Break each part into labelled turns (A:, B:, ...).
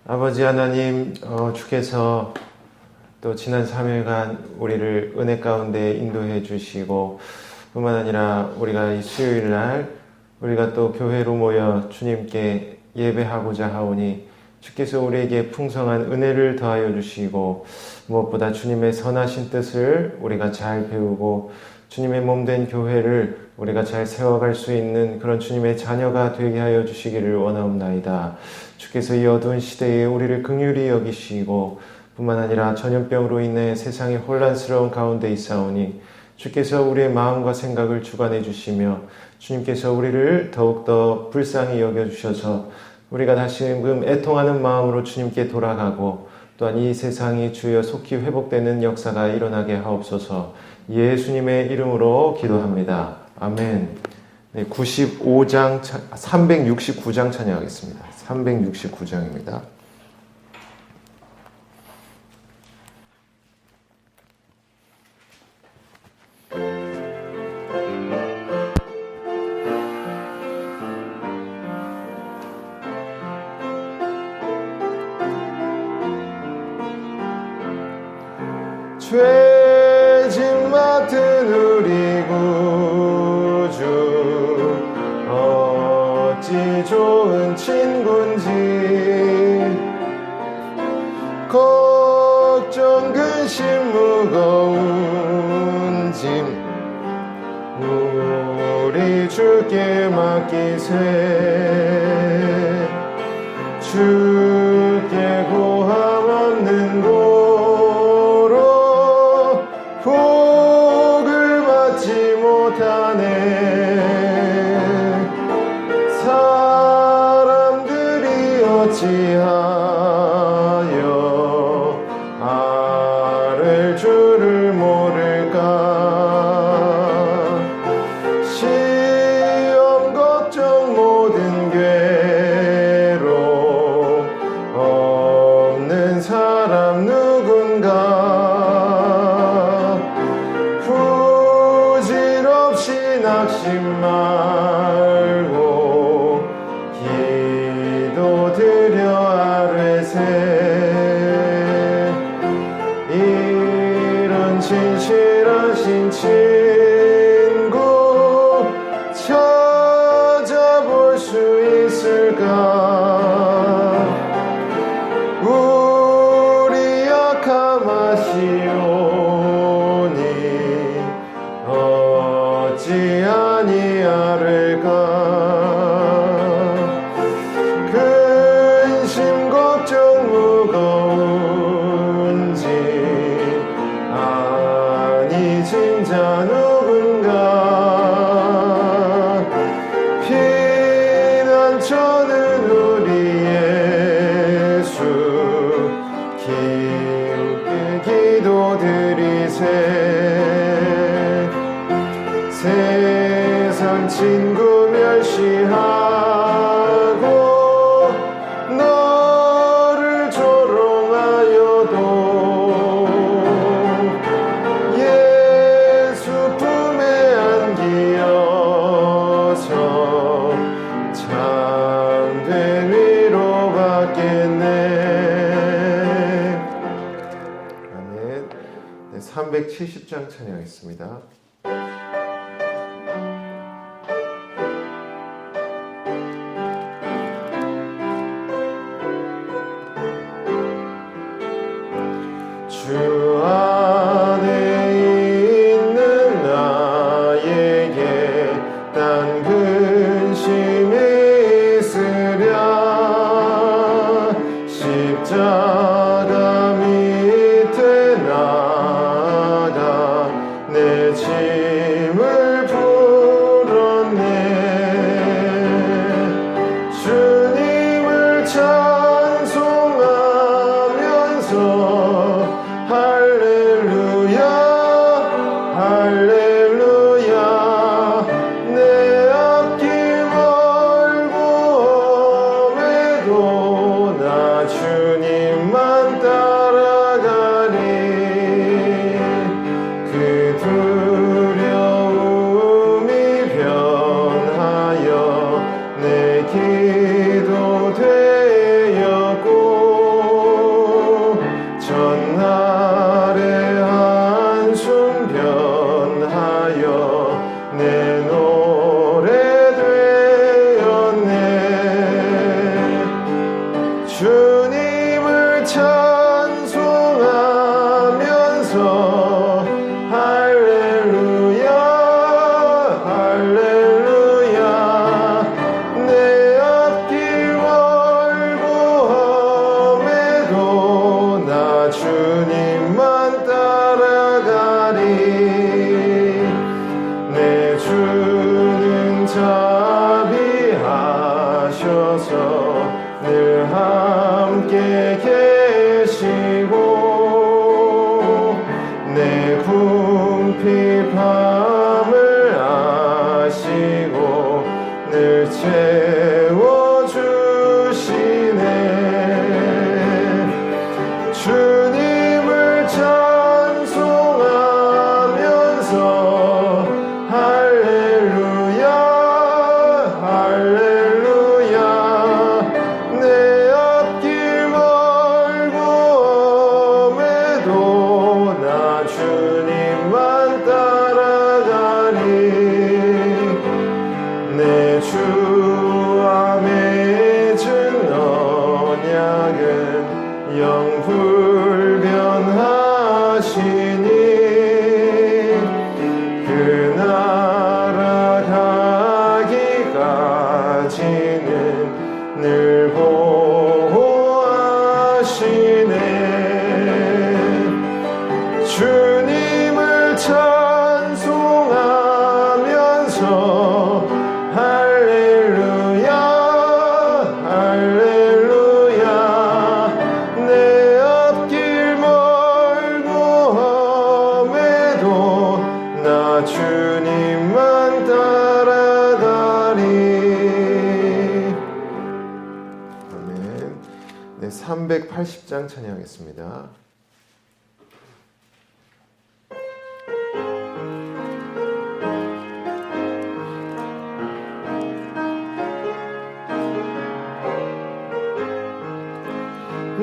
A: 아버지 하나님, 주께서 또 지난 3일간 우리를 은혜 가운데 인도해 주시고 뿐만 아니라 우리가 이 수요일날 우리가 또 교회로 모여 주님께 예배하고자 하오니 주께서 우리에게 풍성한 은혜를 더하여 주시고 무엇보다 주님의 선하신 뜻을 우리가 잘 배우고 주님의 몸된 교회를 우리가 잘 세워갈 수 있는 그런 주님의 자녀가 되게 하여 주시기를 원하옵나이다. 주께서 이 어두운 시대에 우리를 긍휼히 여기시고 뿐만 아니라 전염병으로 인해 세상이 혼란스러운 가운데 있사오니 주께서 우리의 마음과 생각을 주관해 주시며 주님께서 우리를 더욱더 불쌍히 여겨주셔서 우리가 다시금 애통하는 마음으로 주님께 돌아가고 또한 이 세상이 주여 속히 회복되는 역사가 일어나게 하옵소서. 예수님의 이름으로 기도합니다. 아멘. 네, 369장 찬양하겠습니다. 369장입니다. 죄짐 맡은 우리 구주 어찌 좋은 친군지 걱정 근심 무거운 짐 우리 주께 맡기세 주께 고함 없는 고로 복을 받지 못하네 사람들이 어찌하여 아를 줄을 모를까 시험 걱정 모든 괴로 없는 사람 누군가 부질없이 낙심 말고 기도드려 아뢰세 이런 진실하신 친구 찾아볼 수 있을까 우리 약함 아시오니 어찌 아니하를까 근심 걱정 무거운 짐 아니 진자 누군가 피난처는 우리 예수 기쁘게 기도드리세 세상 친구 멸시하고 너를 조롱하여도 예수 품에 안기어서 참된 위로 받겠네. 아멘. 네, 370장 찬양하겠습니다. 주 안에 있는 나에게 딴 근심이 있으랴 십자가 밑에 나가 내 짐을 풀었네 주님을 찬송하면서 할렐루야 할렐루야 내 앞길 멀고 험해도 나 주님만 따라가리 그 두려움이 변하여 내 기도 되었고 주님을 찬송하면서 할렐루야 할렐루야 내 앞길 멀고 험해도 나 주님만 따라가리 내 주는 자비하셔서 늘 함께 계시고 내 궁핍함을 아시고 늘 채워주시네 주님을 찬송하면서 할렐루야 할렐루야 내 앞길 멀고 험해도 나 주님만 따라가리 내 주와 맺은 언약은 영불변하시니 그 나라 가기까지는 늘 보호하시네 주님을 찬송하면서 할렐루야 할렐루야 내 앞길 멀고 험해도 나 주님만 따라가리 아멘. 네, 380장 찬양하겠습니다.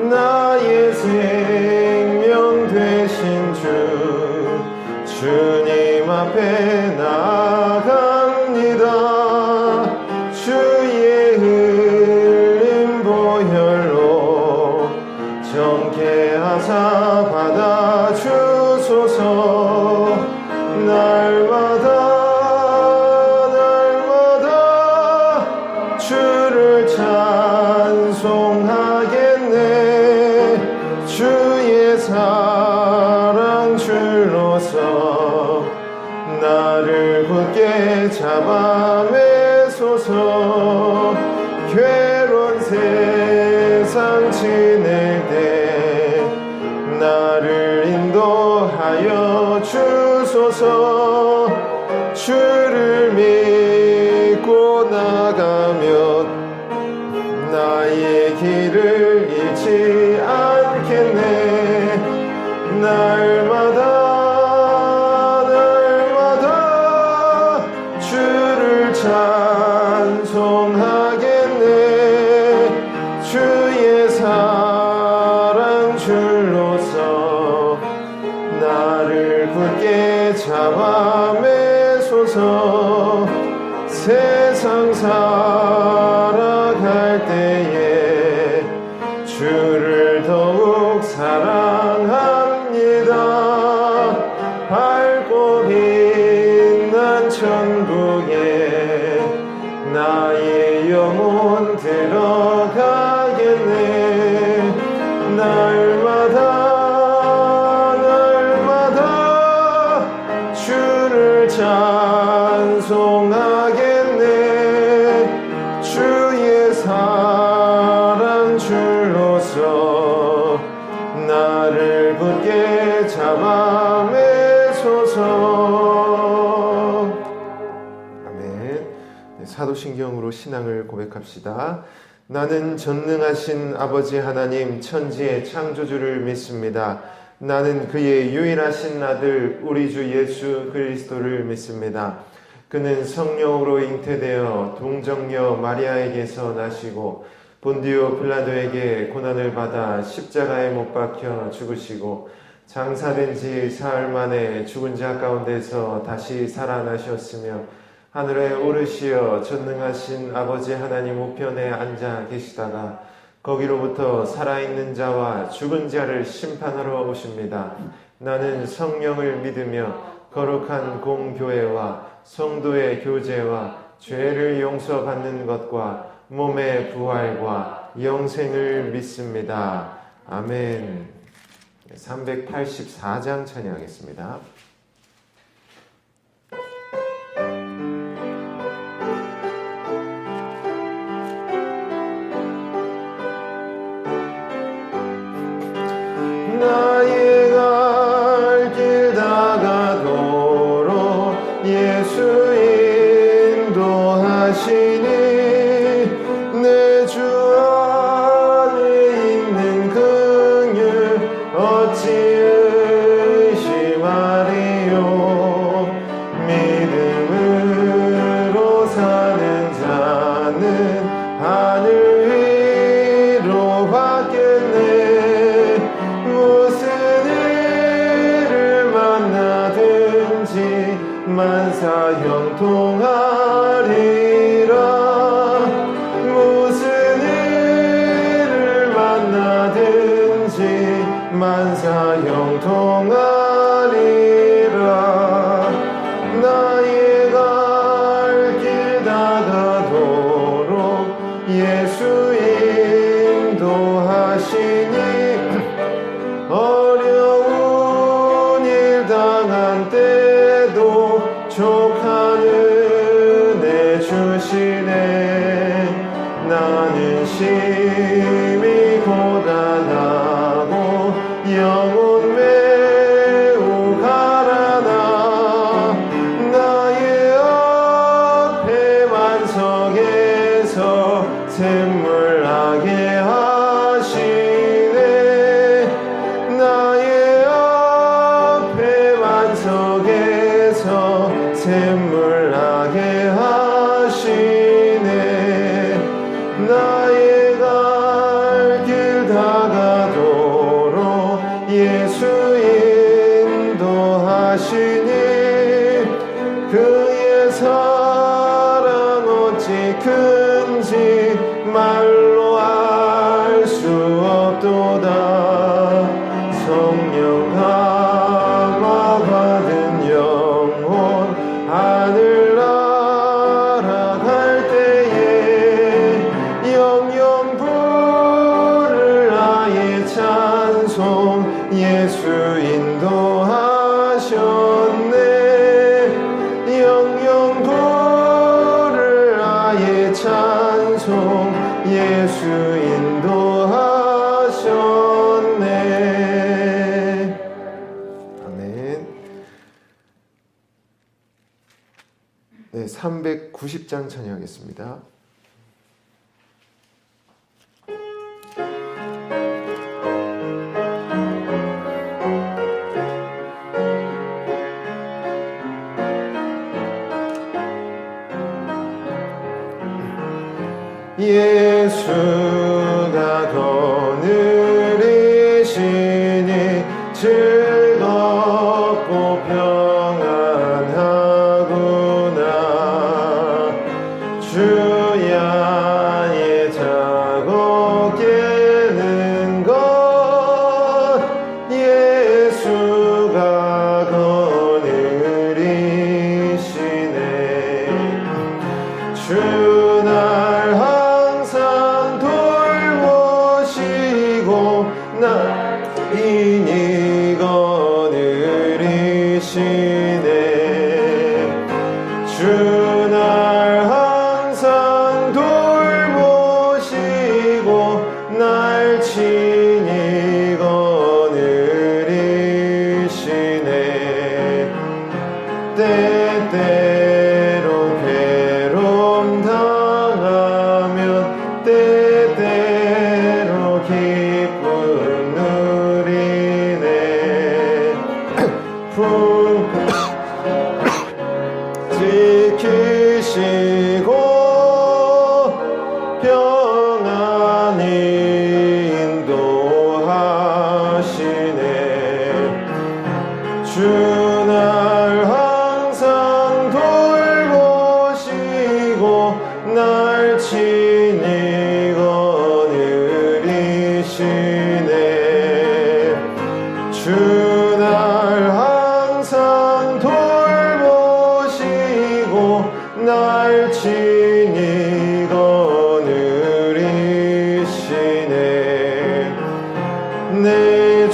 A: 나의 생명 되신 주님 앞에 나아갑니다 주의 흘린 보혈로 정케하사 받아주소서 날마다 주를 찬송하겠네 주의 사랑 줄로서 나를 굳게 잡아매소서 괴로운 세상 지낼 때 나를 인도하여 주소서 주를 믿고 나가면 나의 길을 잃지 않겠네 날마다 주를 찬송하겠네 주의 사랑 줄로서 나를 굳게 잡아매소서 세상 살아갈 때에 주를 더욱 사랑합니다 밝고 빛난 천국에 나의 영혼 들어가겠네 날마다 주를 찬송하겠네 주의 사랑 줄로서 나를 굳게 잡아매소서 아멘. 사도신경으로 신앙을 고백합시다. 나는 전능하신 아버지 하나님 천지의 창조주를 믿습니다. 나는 그의 유일하신 아들 우리 주 예수 그리스도를 믿습니다. 그는 성령으로 잉태되어 동정녀 마리아에게서 나시고 본디오 빌라도에게 고난을 받아 십자가에 못 박혀 죽으시고 장사된 지 사흘 만에 죽은 자 가운데서 다시 살아나셨으며 하늘에 오르시어 전능하신 아버지 하나님 우편에 앉아 계시다가 거기로부터 살아있는 자와 죽은 자를 심판하러 오십니다. 나는 성령을 믿으며 거룩한 공교회와 성도의 교제와 죄를 용서받는 것과 몸의 부활과 영생을 믿습니다. 아멘. 384장 찬양하겠습니다. 나의 갈 길 다가도록 예수 인도하시니 내 주 안에 있는 긍휼 어찌 의심하리요. 믿음으로 사는 자는 하늘 위로 받겠네. 만사 형통하리라. 무슨 일을 만나든지 만사 형통하리라. 나의 갈 길 다가도록 예수 인도하시니 어려운 일 당한 때도 족한 은혜 주시네. 나는 심히 고단하고 영혼 매우 가라나. 나의 앞에 만석에서 샘물나게 하시네. 나의 앞에 만석에서 샘물나게 하시네. 나의 갈 길 다가도록 예수 인도하시니 그의 사랑 어찌 큰지 말로 알 수 없도다. 성령 감화 받은 영혼 하늘 날아갈 때에 영영 부를 나의 찬송 예수 인도하셨네. 영영 부를 나의 찬송 예수 인도하셨네. 아멘. 네, 390장 찬양하겠습니다. 예수가 거느리시니 즐겁고 평안하구나. 주야의 자고 깨는 것 예수가 거느리시네. 주날 항상 돌보시고 날 인히 거느리시네. 주날 항상 돌보시고 날 친히 거느리시네. 때때로 괴로움 당하면 때때로 기쁨 누리네. 지키시고 평안히 인도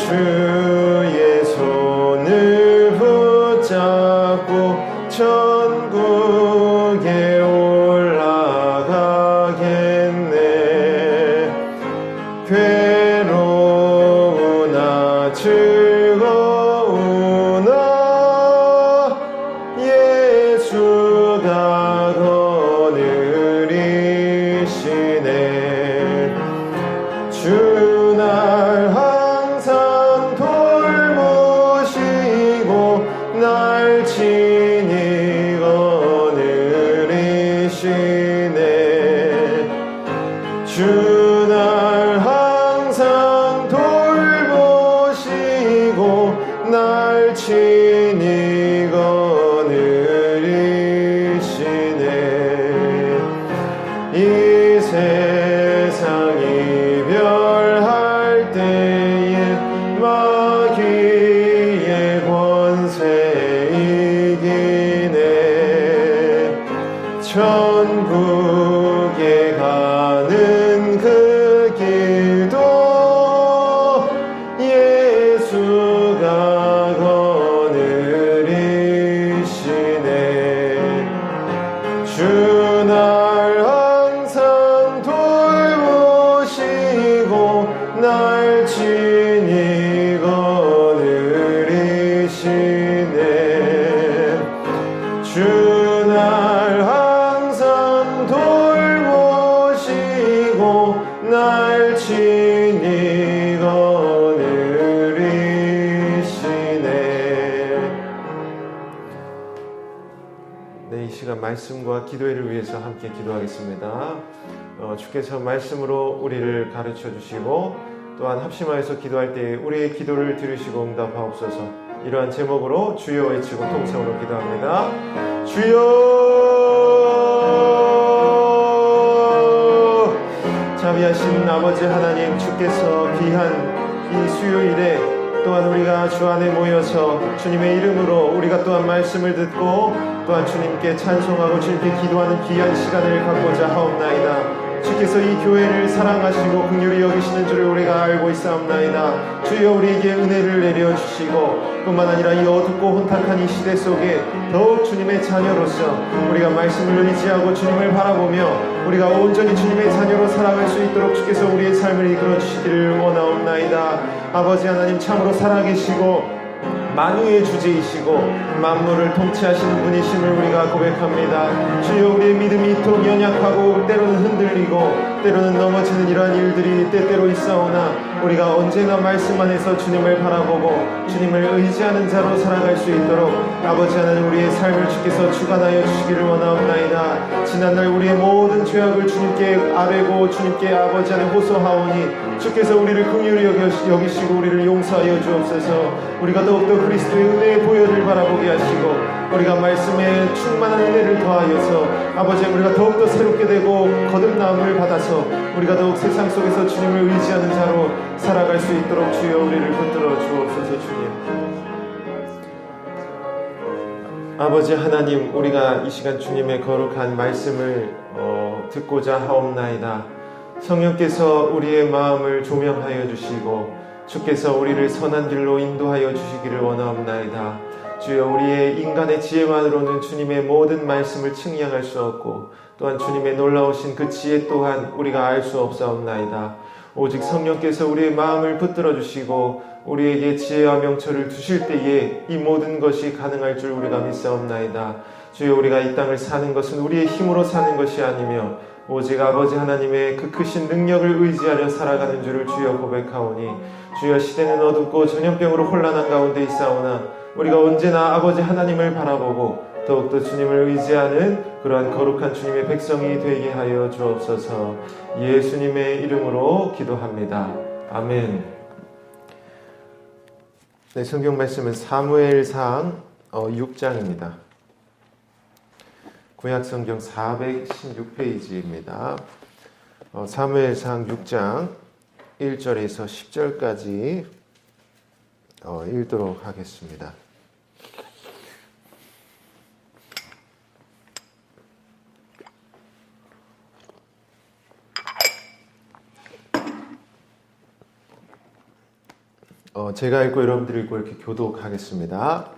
A: 주의 손을 붙잡고 천국에 올라가겠네. 괴로우나 즐거우나 예수가 거느리시네. 주 날 항상 돌보시고 날 친히 거느리시네. 주 날 항상 돌보시고 날 친히 거느리시네. 이 세상 이별할 때에 마귀의 권세 이기네. 천국에 가는 그 길도 예수가 거느리시네. 주 날 항상 돌보시고 날 친히 거느리시네. 주 날 항상 돌보시고 날 친히 거느리시네. 네, 이 시간 말씀과 기도회를 위해서 함께 기도하겠습니다. 주께서 말씀으로 우리를 가르쳐 주시고 또한 합심하여서 기도할 때 우리의 기도를 들으시고 응답하옵소서. 이러한 제목으로 주여 외치고 통성으로 기도합니다. 주여! 자비하신 아버지 하나님, 주께서 귀한 이 수요일에 또한 우리가 주 안에 모여서 주님의 이름으로 우리가 또한 말씀을 듣고 또한 주님께 찬송하고 주님께 기도하는 귀한 시간을 갖고자 하옵나이다. 주께서 이 교회를 사랑하시고 긍휼히 여기시는 줄을 우리가 알고 있사옵나이다. 주여 우리에게 은혜를 내려주시고 뿐만 아니라 이 어둡고 혼탁한 이 시대 속에 더욱 주님의 자녀로서 우리가 말씀을 의지하고 주님을 바라보며 우리가 온전히 주님의 자녀로 살아갈 수 있도록 주께서 우리의 삶을 이끌어 주시기를 원하옵나이다. 아버지 하나님, 참으로 살아계시고 만유의 주제이시고 만물을 통치하시는 분이심을 우리가 고백합니다. 주여, 우리의 믿음이 이토록 연약하고 때로는 흔들리고 때로는 넘어지는 이러한 일들이 때때로 있사오나 우리가 언제나 말씀 안에서 주님을 바라보고 주님을 의지하는 자로 살아갈 수 있도록 아버지 하나님, 우리의 삶을 주께서 주관하여 주시기를 원하옵나이다. 지난날 우리의 모든 죄악을 주님께 아뢰고 주님께 아버지 하나님 호소하오니 주께서 우리를 긍휼히 여기시고 우리를 용서하여 주옵소서. 우리가 더욱더 그리스도의 은혜의 보혈을 바라보게 하시고 우리가 말씀에 충만한 은혜를 더하여서 아버지, 우리가 더욱더 새롭게 되고 거듭나음을 받아서 우리가 더욱 세상 속에서 주님을 의지하는 자로 살아갈 수 있도록 주여 우리를 붙들어 주옵소서. 주님, 아버지 하나님, 우리가 이 시간 주님의 거룩한 말씀을 듣고자 하옵나이다. 성령께서 우리의 마음을 조명하여 주시고 주께서 우리를 선한 길로 인도하여 주시기를 원하옵나이다. 주여, 우리의 인간의 지혜만으로는 주님의 모든 말씀을 측량할 수 없고 또한 주님의 놀라우신 그 지혜 또한 우리가 알 수 없사옵나이다. 오직 성령께서 우리의 마음을 붙들어 주시고 우리에게 지혜와 명철을 주실 때에 이 모든 것이 가능할 줄 우리가 믿사옵나이다. 주여, 우리가 이 땅을 사는 것은 우리의 힘으로 사는 것이 아니며 오직 아버지 하나님의 그 크신 능력을 의지하려 살아가는 줄을 주여 고백하오니 주여, 시대는 어둡고 전염병으로 혼란한 가운데 있사오나 우리가 언제나 아버지 하나님을 바라보고 더욱더 주님을 의지하는 그러한 거룩한 주님의 백성이 되게 하여 주옵소서. 예수님의 이름으로 기도합니다. 아멘. 네, 성경 말씀은 사무엘상 6장입니다. 구약성경 416페이지입니다. 사무엘상 6장 1절에서 10절까지 읽도록 하겠습니다. 제가 읽고 여러분들이 읽고 이렇게 교독하겠습니다.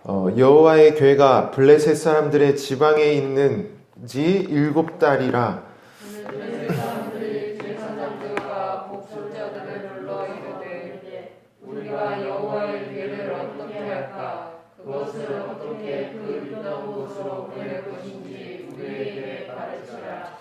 A: 여호와의 궤가 블레셋 사람들의 지방에 있는 지 7달이라.
B: 사람들이 제사장들과 목술자들을 불러 이르되 우리가 여호와의 궤를 어떻게 할까? 그것을 어떻게 그 유다 곳으로 보낼 것인지 우리에게 가르치라.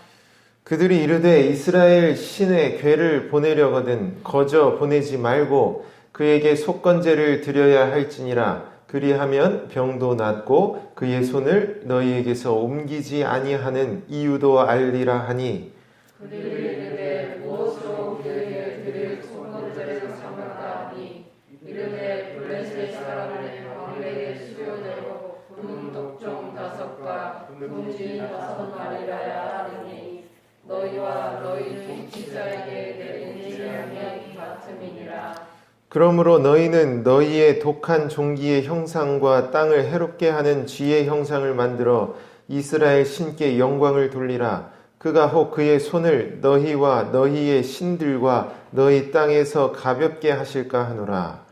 A: 그들이 이르되 이스라엘 신의 궤를 보내려거든 거저 보내지 말고 그에게 속건제를 드려야 할지니라. 그리하면 병도 낫고 그의 손을 너희에게서 옮기지 아니하는 이유도 알리라 하니.
B: 그들이 이르되 무엇으로 우리에게 드릴 속건제를 삼을까 하니 이르되 블레셋 사람의 왕에게 수요대로 금 독종 5과 금주인 5마리라야 하느니 너희와 너희 지자에게 내린 재앙이 같음이니라.
A: 그러므로 너희는 너희의 독한 종기의 형상과 땅을 해롭게 하는 쥐의 형상을 만들어 이스라엘 신께 영광을 돌리라. 그가 혹 그의 손을 너희와 너희의 신들과 너희 땅에서 가볍게 하실까 하노라.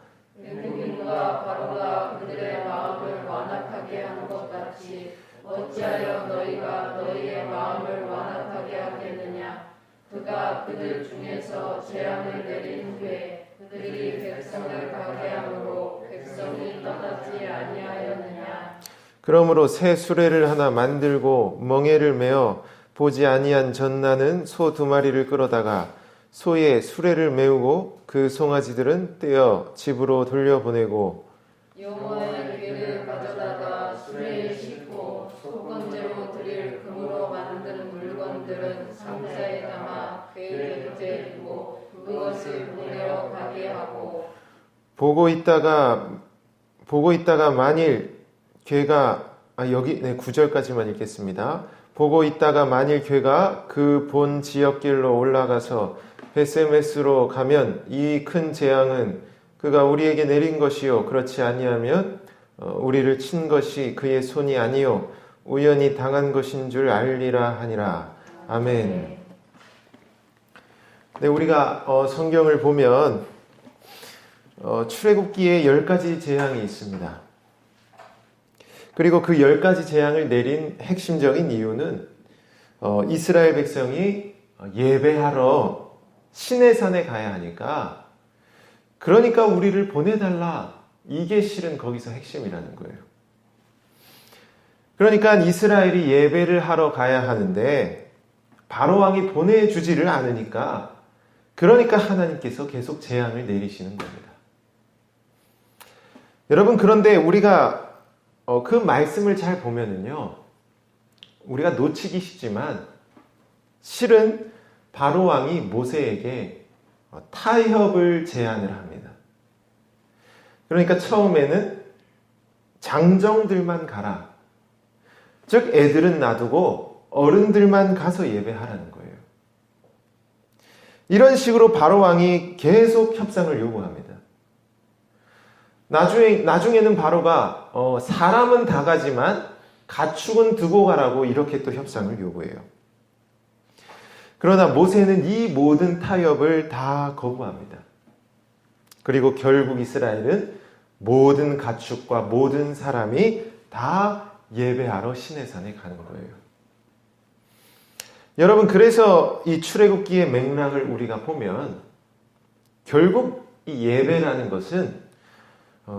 B: 애굽인과 바로가 그들의 마음을 완악하게 하는 것 같이 어찌하여 너희가 너희의 마음을 완악하게 하겠느냐. 그가 그들 중에서 재앙을 내린 후에 그들이 백성을 가게 함으로 백성이 떠나지 아니하였느냐.
A: 그러므로 새 수레를 하나 만들고 멍에를 메어 보지 아니한 전나는 소 2마리를 끌어다가 소의 수레를 메우고 그 송아지들은 떼어 집으로 돌려보내고
B: 여호와의 궤를 가져다가 수레에 싣고 속건제로 드릴 금으로 만든 물건들은 상자에 담아 궤 곁에 두고 그것을 보내어 가게 하고
A: 보고 있다가 만일 궤가 9절까지만 읽겠습니다. 보고 있다가 만일 궤가 그 본 지역길로 올라가서 베세메스로 가면 이 큰 재앙은 그가 우리에게 내린 것이요 그렇지 아니하면 우리를 친 것이 그의 손이 아니요 우연히 당한 것인 줄 알리라 하니라. 아멘. 네, 우리가 성경을 보면 출애굽기에 10가지 재앙이 있습니다. 그리고 그 10가지 재앙을 내린 핵심적인 이유는 이스라엘 백성이 예배하러 시내산에 가야 하니까 그러니까 우리를 보내달라. 이게 실은 거기서 핵심이라는 거예요. 그러니까 이스라엘이 예배를 하러 가야 하는데 바로왕이 보내주지를 않으니까 그러니까 하나님께서 계속 재앙을 내리시는 겁니다. 여러분, 그런데 우리가 그 말씀을 잘 보면은요, 우리가 놓치기 쉽지만 실은 바로왕이 모세에게 타협을 제안을 합니다. 그러니까 처음에는 장정들만 가라. 즉 애들은 놔두고 어른들만 가서 예배하라는 거예요. 이런 식으로 바로왕이 계속 협상을 요구합니다. 나중에는 바로가 사람은 다 가지만 가축은 두고 가라고 이렇게 또 협상을 요구해요. 그러나 모세는 이 모든 타협을 다 거부합니다. 그리고 결국 이스라엘은 모든 가축과 모든 사람이 다 예배하러 시내산에 가는 거예요. 여러분, 그래서 이 출애굽기의 맥락을 우리가 보면 결국 이 예배라는 것은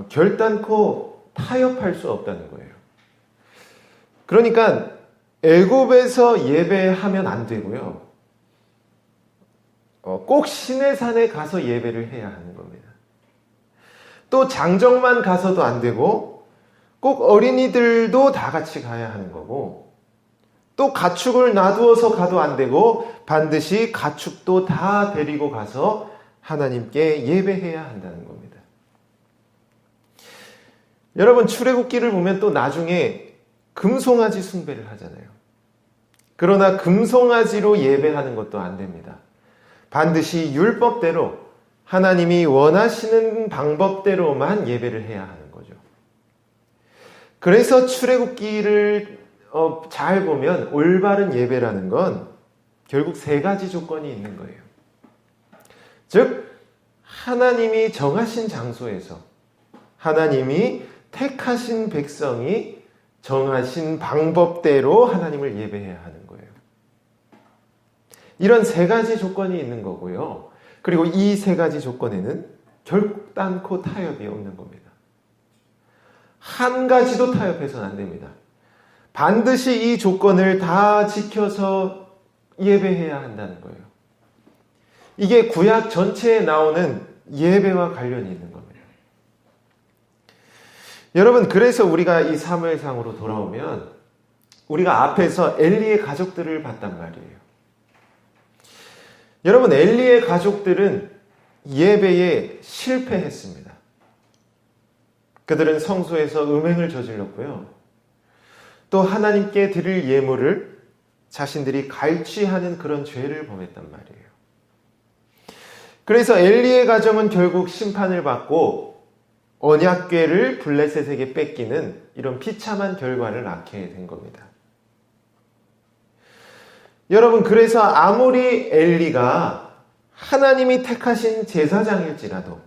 A: 결단코 타협할 수 없다는 거예요. 그러니까 애굽에서 예배하면 안 되고요. 꼭 시내산에 가서 예배를 해야 하는 겁니다. 또 장정만 가서도 안 되고 꼭 어린이들도 다 같이 가야 하는 거고 또 가축을 놔두어서 가도 안 되고 반드시 가축도 다 데리고 가서 하나님께 예배해야 한다는 겁니다. 여러분, 출애굽기를 보면 또 나중에 금송아지 숭배를 하잖아요. 그러나 금송아지로 예배하는 것도 안 됩니다. 반드시 율법대로 하나님이 원하시는 방법대로만 예배를 해야 하는 거죠. 그래서 출애굽기를 잘 보면 올바른 예배라는 건 결국 3가지 조건이 있는 거예요. 즉 하나님이 정하신 장소에서 하나님이 택하신 백성이 정하신 방법대로 하나님을 예배해야 하는 거예요. 이런 세 가지 조건이 있는 거고요. 그리고 이 세 가지 조건에는 결단코 타협이 없는 겁니다. 한 가지도 타협해서는 안 됩니다. 반드시 이 조건을 다 지켜서 예배해야 한다는 거예요. 이게 구약 전체에 나오는 예배와 관련이 있는 겁니다. 여러분, 그래서 우리가 이 사무엘상으로 돌아오면 우리가 앞에서 엘리의 가족들을 봤단 말이에요. 여러분, 엘리의 가족들은 예배에 실패했습니다. 그들은 성소에서 음행을 저질렀고요. 또 하나님께 드릴 예물을 자신들이 갈취하는 그런 죄를 범했단 말이에요. 그래서 엘리의 가정은 결국 심판을 받고 언약궤를 블레셋에게 뺏기는 이런 비참한 결과를 낳게 된 겁니다. 여러분, 그래서 아무리 엘리가 하나님이 택하신 제사장일지라도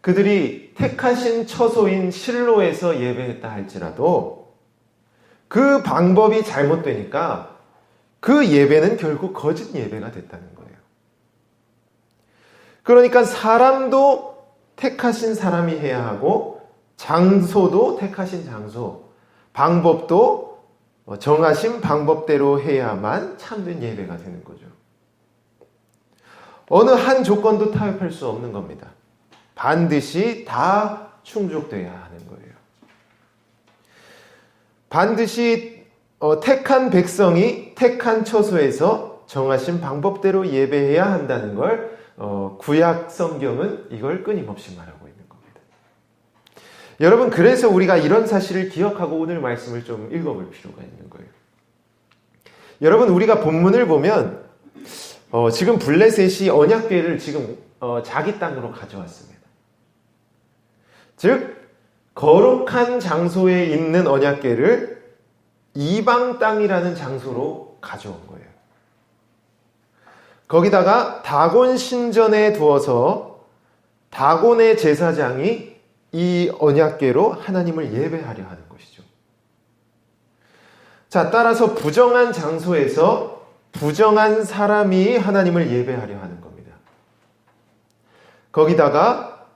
A: 그들이 택하신 처소인 실로에서 예배했다 할지라도 그 방법이 잘못되니까 그 예배는 결국 거짓 예배가 됐다는 거예요. 그러니까 사람도 택하신 사람이 해야 하고 장소도 택하신 장소, 방법도 정하신 방법대로 해야만 참된 예배가 되는 거죠. 어느 한 조건도 타협할 수 없는 겁니다. 반드시 다 충족돼야 하는 거예요. 반드시 택한 백성이 택한 처소에서 정하신 방법대로 예배해야 한다는 걸 구약 성경은 이걸 끊임없이 말하고 있는 겁니다. 여러분, 그래서 우리가 이런 사실을 기억하고 오늘 말씀을 좀 읽어볼 필요가 있는 거예요. 여러분, 우리가 본문을 보면 지금 블레셋이 언약궤를 지금 자기 땅으로 가져왔습니다. 즉 거룩한 장소에 있는 언약궤를 이방 땅이라는 장소로 가져온 거예요. 거기다가 다곤 신전에 두어서 다곤의 제사장이 이 언약궤로 하나님을 예배하려 하는 것이죠. 자, 따라서 부정한 장소에서 부정한 사람이 하나님을 예배하려 하는 겁니다. 거기다가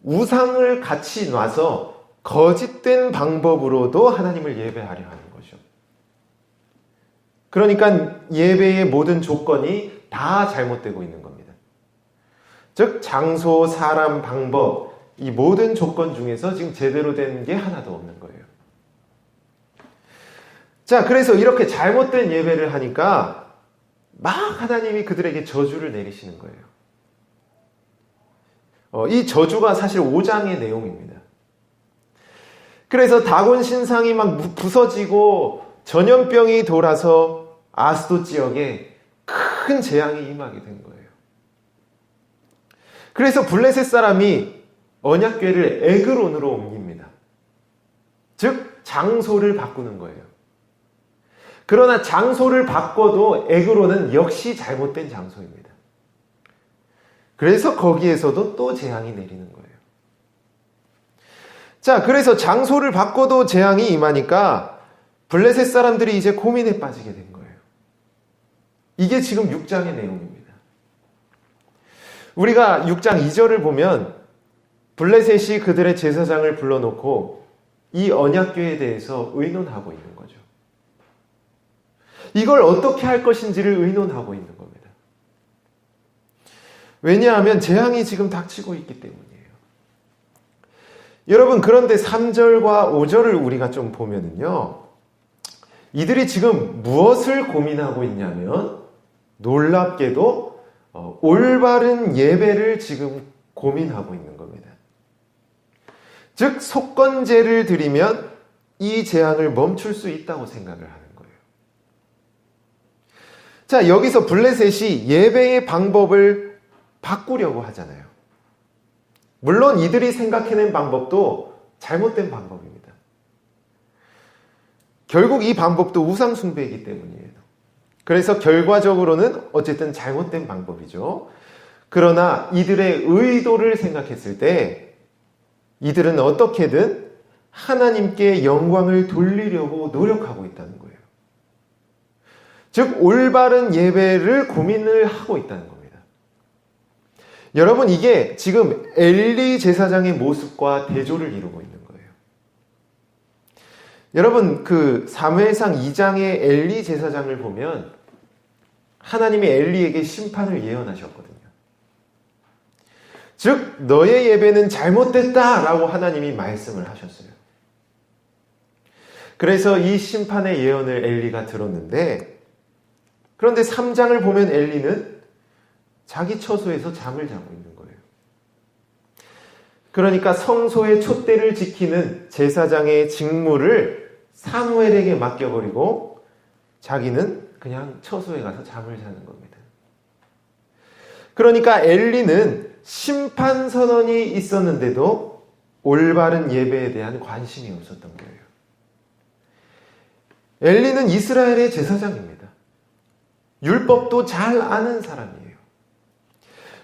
A: 우상을 같이 놔서 거짓된 방법으로도 하나님을 예배하려 하는 거죠. 그러니까 예배의 모든 조건이 다 잘못되고 있는 겁니다. 즉 장소, 사람, 방법, 이 모든 조건 중에서 지금 제대로 된 게 하나도 없는 거예요. 자, 그래서 이렇게 잘못된 예배를 하니까 막 하나님이 그들에게 저주를 내리시는 거예요. 이 저주가 사실 5장의 내용입니다. 그래서 다곤 신상이 막 부서지고 전염병이 돌아서 아스돗 지역에 큰 재앙이 임하게 된 거예요. 그래서 블레셋 사람이 언약궤를 에그론으로 옮깁니다. 즉 장소를 바꾸는 거예요. 그러나 장소를 바꿔도 에그론은 역시 잘못된 장소입니다. 그래서 거기에서도 또 재앙이 내리는 거예요. 자, 그래서 장소를 바꿔도 재앙이 임하니까 블레셋 사람들이 이제 고민에 빠지게 된 거예요. 이게 지금 6장의 내용입니다. 우리가 6장 2절을 보면 블레셋이 그들의 제사장을 불러놓고 이 언약궤에 대해서 의논하고 있는 거죠. 이걸 어떻게 할 것인지를 의논하고 있는 겁니다. 왜냐하면 재앙이 지금 닥치고 있기 때문이에요. 여러분, 그런데 3절과 5절을 우리가 좀 보면은요, 이들이 지금 무엇을 고민하고 있냐면 놀랍게도 올바른 예배를 지금 고민하고 있는 겁니다. 즉 속건제를 드리면 이 재앙을 멈출 수 있다고 생각을 하는 거예요. 자, 여기서 블레셋이 예배의 방법을 바꾸려고 하잖아요. 물론 이들이 생각해낸 방법도 잘못된 방법입니다. 결국 이 방법도 우상 숭배이기 때문이에요. 그래서 결과적으로는 어쨌든 잘못된 방법이죠. 그러나 이들의 의도를 생각했을 때 이들은 어떻게든 하나님께 영광을 돌리려고 노력하고 있다는 거예요. 즉 올바른 예배를 고민을 하고 있다는 겁니다. 여러분, 이게 지금 엘리 제사장의 모습과 대조를 이루고 있는 거예요. 여러분, 그 사무엘상 2장의 엘리 제사장을 보면 하나님이 엘리에게 심판을 예언하셨거든요. 즉 너의 예배는 잘못됐다라고 하나님이 말씀을 하셨어요. 그래서 이 심판의 예언을 엘리가 들었는데, 그런데 3장을 보면 엘리는 자기 처소에서 잠을 자고 있는 거예요. 그러니까 성소의 촛대를 지키는 제사장의 직무를 사무엘에게 맡겨버리고 자기는 그냥 처소에 가서 잠을 자는 겁니다. 그러니까 엘리는 심판 선언이 있었는데도 올바른 예배에 대한 관심이 없었던 거예요. 엘리는 이스라엘의 제사장입니다. 율법도 잘 아는 사람이에요.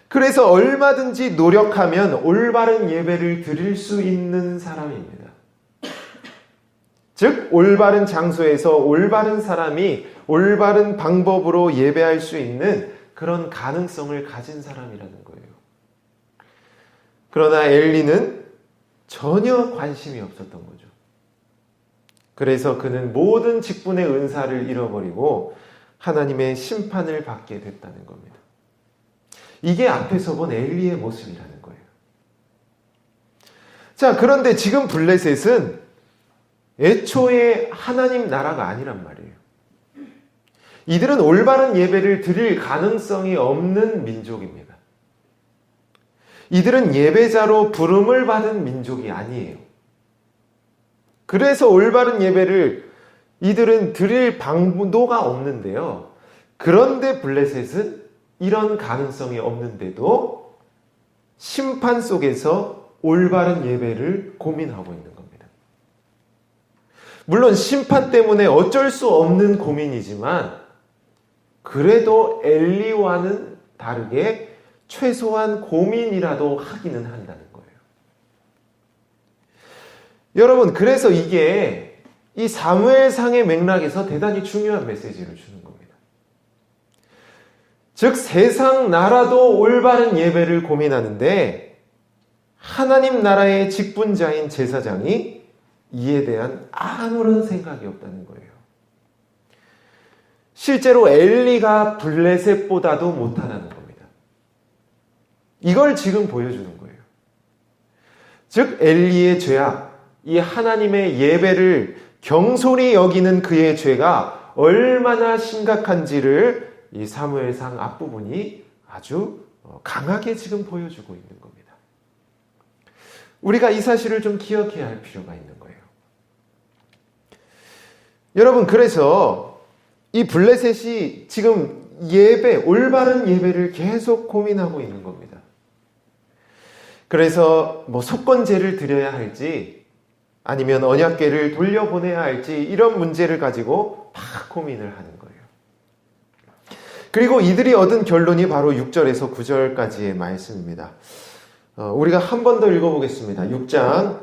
A: 그래서 얼마든지 노력하면 올바른 예배를 드릴 수 있는 사람입니다. 즉 올바른 장소에서 올바른 사람이 올바른 방법으로 예배할 수 있는 그런 가능성을 가진 사람이라는 거예요. 그러나 엘리는 전혀 관심이 없었던 거죠. 그래서 그는 모든 직분의 은사를 잃어버리고 하나님의 심판을 받게 됐다는 겁니다. 이게 앞에서 본 엘리의 모습이라는 거예요. 자, 그런데 지금 블레셋은 애초에 하나님 나라가 아니란 말이에요. 이들은 올바른 예배를 드릴 가능성이 없는 민족입니다. 이들은 예배자로 부름을 받은 민족이 아니에요. 그래서 올바른 예배를 이들은 드릴 방도가 없는데요. 그런데 블레셋은 이런 가능성이 없는데도 심판 속에서 올바른 예배를 고민하고 있는 겁니다. 물론 심판 때문에 어쩔 수 없는 고민이지만 그래도 엘리와는 다르게 최소한 고민이라도 하기는 한다는 거예요. 여러분, 그래서 이게 이 사무엘상의 맥락에서 대단히 중요한 메시지를 주는 겁니다. 즉 세상 나라도 올바른 예배를 고민하는데 하나님 나라의 직분자인 제사장이 이에 대한 아무런 생각이 없다는 거예요. 실제로 엘리가 블레셋보다도 못하다는 겁니다. 이걸 지금 보여주는 거예요. 즉 엘리의 죄악, 이 하나님의 예배를 경솔히 여기는 그의 죄가 얼마나 심각한지를 이 사무엘상 앞부분이 아주 강하게 지금 보여주고 있는 겁니다. 우리가 이 사실을 좀 기억해야 할 필요가 있는 거예요. 여러분, 그래서 이 블레셋이 지금 올바른 예배를 계속 고민하고 있는 겁니다. 그래서 속건제를 드려야 할지 아니면 언약궤를 돌려보내야 할지 이런 문제를 가지고 막 고민을 하는 거예요. 그리고 이들이 얻은 결론이 바로 6절에서 9절까지의 말씀입니다. 우리가 한 번 더 읽어보겠습니다. 6장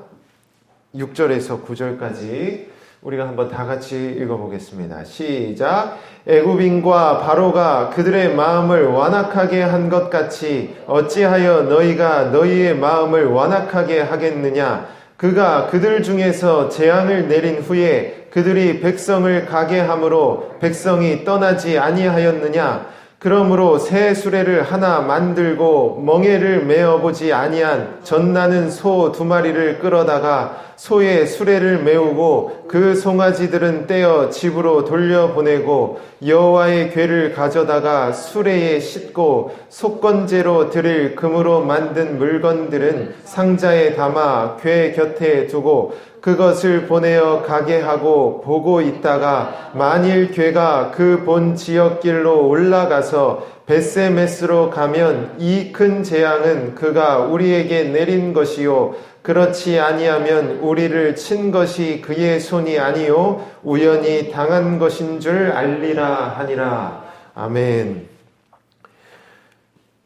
A: 6절에서 9절까지 우리가 한번 다 같이 읽어보겠습니다. 시작. 애굽인과 바로가 그들의 마음을 완악하게 한 것 같이 어찌하여 너희가 너희의 마음을 완악하게 하겠느냐. 그가 그들 중에서 재앙을 내린 후에 그들이 백성을 가게 함으로 백성이 떠나지 아니하였느냐. 그러므로 새 수레를 하나 만들고 멍에를 메어보지 아니한 젖나는 소 2마리를 끌어다가 소의 수레를 메우고 그 송아지들은 떼어 집으로 돌려보내고 여호와의 궤를 가져다가 수레에 싣고 속건제로 드릴 금으로 만든 물건들은 상자에 담아 궤 곁에 두고 그것을 보내어 가게 하고 보고 있다가 만일 궤가 그 본 지역길로 올라가서 벳세메스로 가면 이 큰 재앙은 그가 우리에게 내린 것이요 그렇지 아니하면 우리를 친 것이 그의 손이 아니요 우연히 당한 것인 줄 알리라 하니라. 아멘.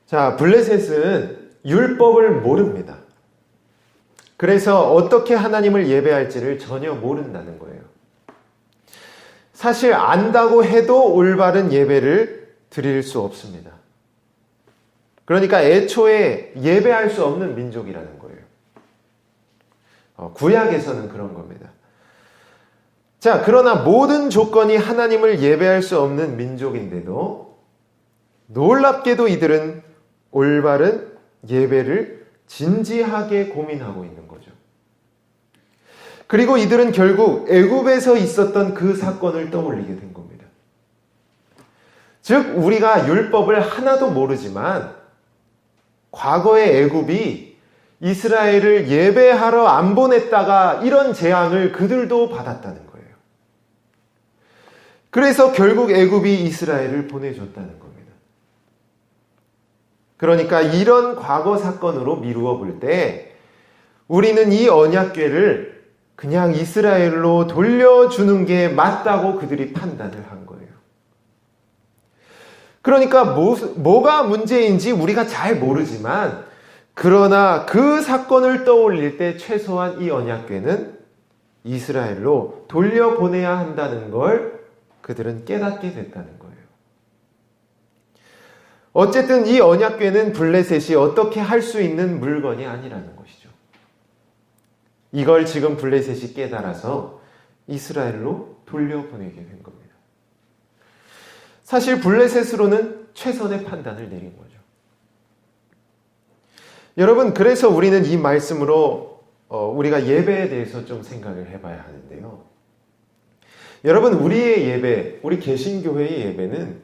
A: 자, 블레셋은 율법을 모릅니다. 그래서 어떻게 하나님을 예배할지를 전혀 모른다는 거예요. 사실 안다고 해도 올바른 예배를 드릴 수 없습니다. 그러니까 애초에 예배할 수 없는 민족이라는 거예요. 구약에서는 그런 겁니다. 자, 그러나 모든 조건이 하나님을 예배할 수 없는 민족인데도 놀랍게도 이들은 올바른 예배를 진지하게 고민하고 있는 거죠. 그리고 이들은 결국 애굽에서 있었던 그 사건을 떠올리게 된 겁니다. 즉, 우리가 율법을 하나도 모르지만 과거의 애굽이 이스라엘을 예배하러 안 보냈다가 이런 재앙을 그들도 받았다는 거예요. 그래서 결국 애굽이 이스라엘을 보내줬다는 겁니다. 그러니까 이런 과거 사건으로 미루어 볼 때 우리는 이 언약궤를 그냥 이스라엘로 돌려주는 게 맞다고 그들이 판단을 한 거예요. 그러니까 뭐가 문제인지 우리가 잘 모르지만 그러나 그 사건을 떠올릴 때 최소한 이 언약궤는 이스라엘로 돌려보내야 한다는 걸 그들은 깨닫게 됐다는 거예요. 어쨌든 이 언약궤는 블레셋이 어떻게 할 수 있는 물건이 아니라는 것이죠. 이걸 지금 블레셋이 깨달아서 이스라엘로 돌려보내게 된 겁니다. 사실 블레셋으로는 최선의 판단을 내린 거죠. 여러분, 그래서 우리는 이 말씀으로 우리가 예배에 대해서 좀 생각을 해봐야 하는데요. 여러분, 우리의 예배, 우리 개신교회의 예배는